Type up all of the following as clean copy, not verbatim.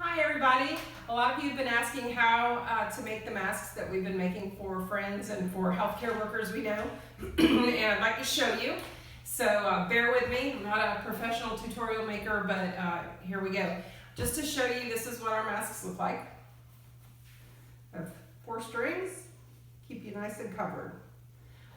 Hi everybody. A lot of you have been asking how to make the masks that we've been making for friends and for healthcare workers we know. And I'd like to show you. So bear with me. I'm not a professional tutorial maker, but here we go. Just to show you, this is what our masks look like. I have 4 strings, keep you nice and covered.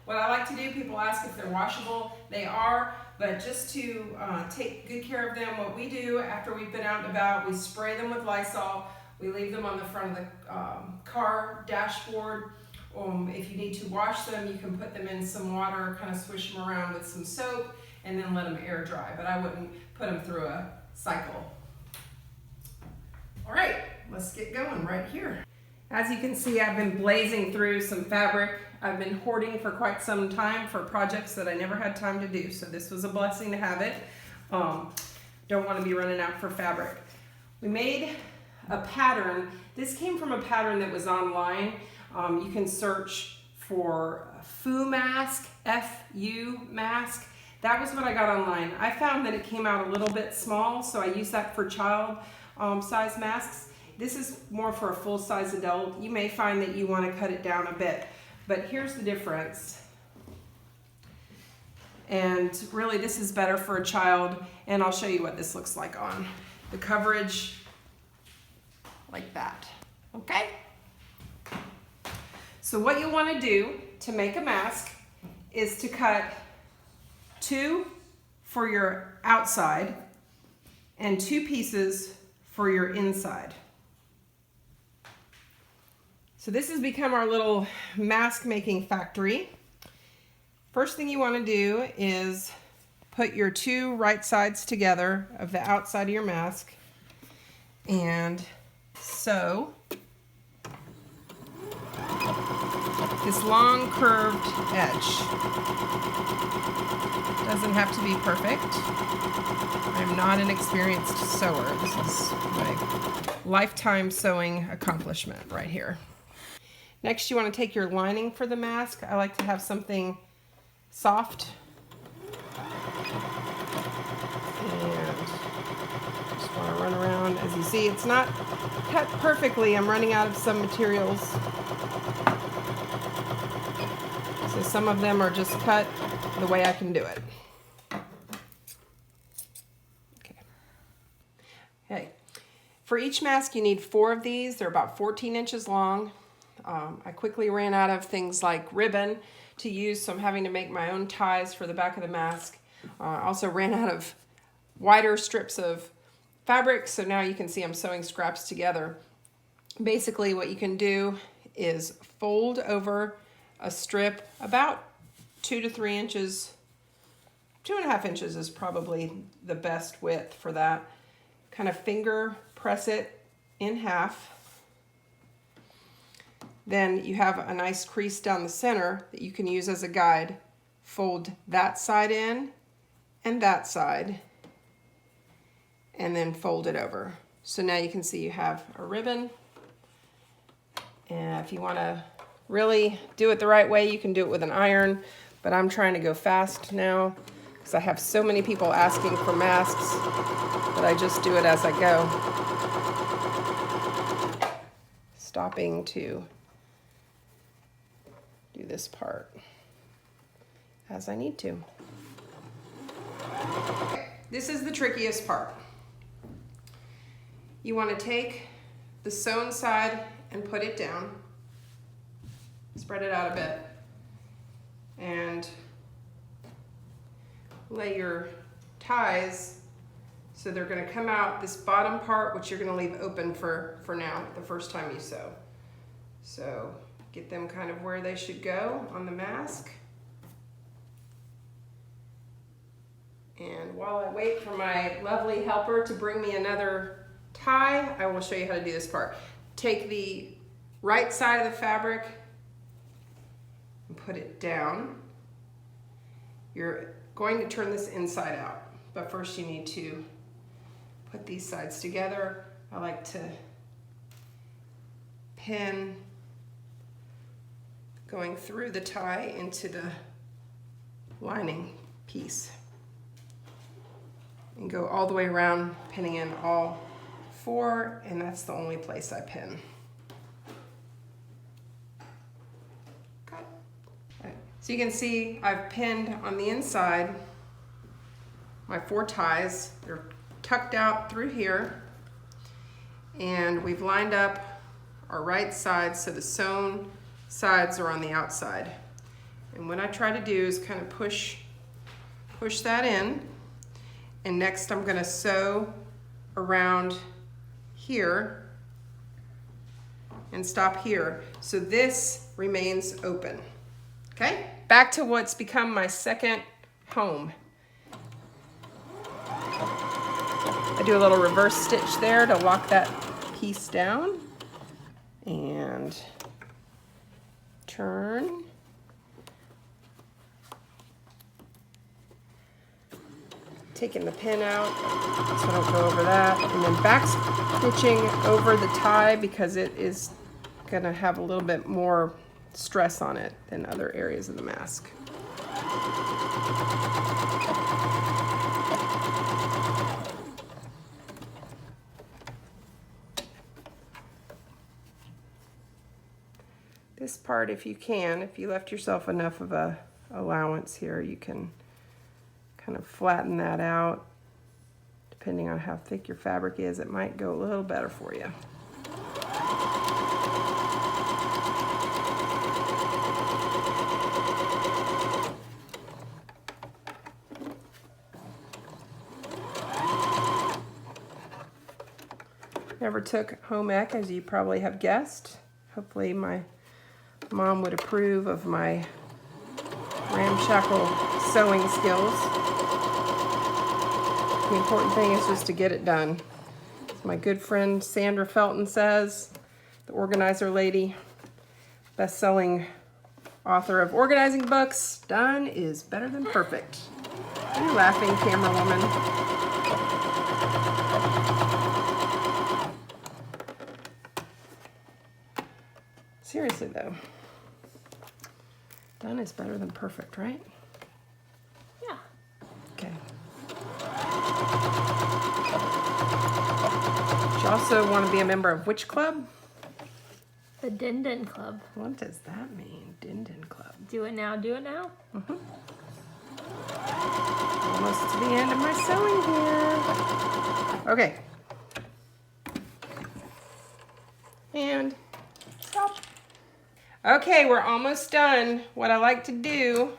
What I like to do, people ask if they're washable. They are, but just to take good care of them, what we do after we've been out and about, we spray them with Lysol. We leave them on the front of the car dashboard. If you need to wash them, you can put them in some water, kind of swish them around with some soap, and then let them air dry. But I wouldn't put them through a cycle. All right, let's get going right here. As you can see, I've been blazing through some fabric. I've been hoarding for quite some time for projects that I never had time to do, so this was a blessing to have it. Don't want to be running out for fabric. We made a pattern. This came from a pattern that was online. You can search for FU mask, F-U mask. That was what I got online. I found that it came out a little bit small, so I use that for child size masks. This is more for a full-size adult. You may find that you want to cut it down a bit, but here's the difference. And really, this is better for a child, and I'll show you what this looks like on. The coverage, like that, okay? So what you want to do to make a mask is to cut 2 for your outside and 2 pieces for your inside. So this has become our little mask making factory. First thing you want to do is put your 2 right sides together of the outside of your mask and sew this long curved edge. Doesn't have to be perfect. I'm not an experienced sewer. This is my lifetime sewing accomplishment right here. Next, you want to take your lining for the mask. I like to have something soft. And just want to run around. As you see, it's not cut perfectly. I'm running out of some materials. So some of them are just cut the way I can do it. Okay. For each mask, you need 4 of these. They're about 14 inches long. I quickly ran out of things like ribbon to use, so I'm having to make my own ties for the back of the mask. I also ran out of wider strips of fabric, so now you can see I'm sewing scraps together. Basically, what you can do is fold over a strip about 2 to 3 inches. 2.5 inches is probably the best width for that. Kind of finger press it in half. Then you have a nice crease down the center that you can use as a guide. Fold that side in and that side, and then fold it over. So now you can see you have a ribbon. And if you want to really do it the right way, you can do it with an iron, but I'm trying to go fast now because I have so many people asking for masks that I just do it as I go. Stopping to do this part as I need to. This is the trickiest part. You want to take the sewn side and put it down, spread it out a bit, and lay your ties so they're going to come out this bottom part, which you're going to leave open for now, the first time you sew. So get them kind of where they should go on the mask. And while I wait for my lovely helper to bring me another tie, I will show you how to do this part. Take the right side of the fabric and put it down. You're going to turn this inside out, but first you need to put these sides together. I like to pin going through the tie into the lining piece and go all the way around, pinning in all 4, and that's the only place I pin. Okay. So you can see I've pinned on the inside my 4 ties. They're tucked out through here, and we've lined up our right sides so the sewn sides are on the outside. And what I try to do is kind of push that in, and next I'm going to sew around here and stop here so this remains open. Okay, back to what's become my second home. I do a little reverse stitch there to lock that piece down and turn. Taking the pin out, so I don't go over that. And then back stitching over the tie because it is gonna have a little bit more stress on it than other areas of the mask. This part, if you left yourself enough of a allowance here, you can kind of flatten that out. Depending on how thick your fabric is, it might go a little better for you. Never took home ec, as you probably have guessed. Hopefully my mom would approve of my ramshackle sewing skills. The important thing is just to get it done. As my good friend Sandra Felton says, the organizer lady, best-selling author of organizing books, done is better than perfect. Are you laughing, camera woman? Seriously though, done is better than perfect, right? Yeah. Okay. You also want to be a member of which club? The Din Din Club. What does that mean, Din Din Club? Do it now, do it now. Mm-hmm. Almost to the end of my sewing here. Okay. And stop. Okay, we're almost done. What I like to do,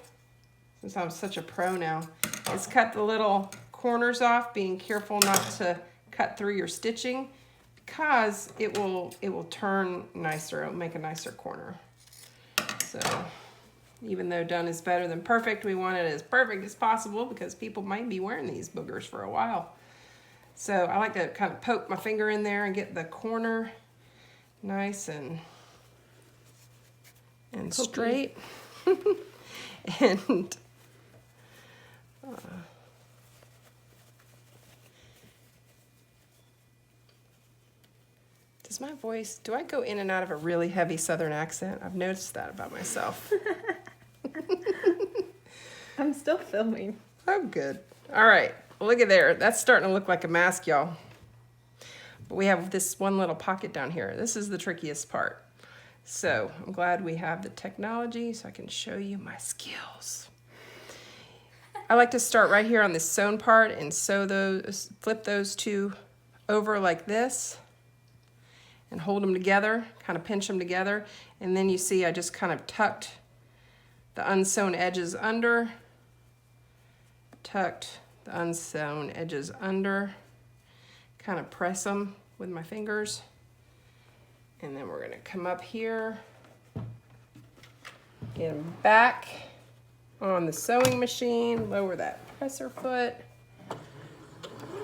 since I'm such a pro now, is cut the little corners off, being careful not to cut through your stitching because it will turn nicer. It'll make a nicer corner. So even though done is better than perfect, we want it as perfect as possible because people might be wearing these boogers for a while. So I like to kind of poke my finger in there and get the corner nice and straight. And does my voice, do I go in and out of a really heavy Southern accent? I've noticed that about myself. I'm still filming. Oh, good. All right, look at there. That's starting to look like a mask, y'all. But we have this one little pocket down here. This is the trickiest part. So I'm glad we have the technology so I can show you my skills. I like to start right here on this sewn part and sew those, flip those two over like this and hold them together, kind of pinch them together. And then you see I just kind of tucked the unsewn edges under, tucked the unsewn edges under, kind of press them with my fingers. And then we're gonna come up here, get them back on the sewing machine, lower that presser foot,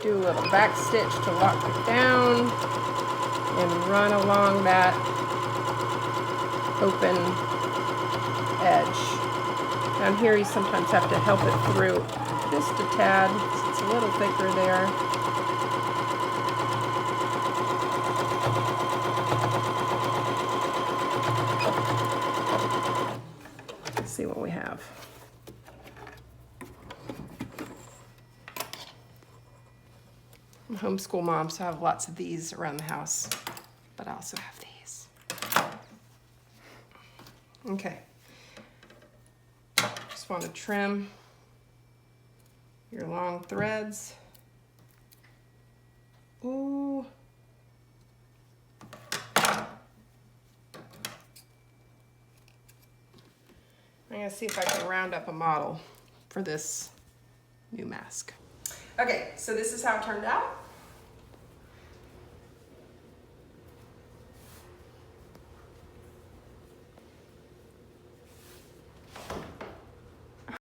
do a little back stitch to lock it down, and run along that open edge. Down here you sometimes have to help it through just a tad, so it's a little thicker there. See what we have. I'm homeschool mom, so I have lots of these around the house, but I also have these. Okay. Just want to trim your long threads. Ooh. I'm gonna see if I can round up a model for this new mask. Okay, so this is how it turned out.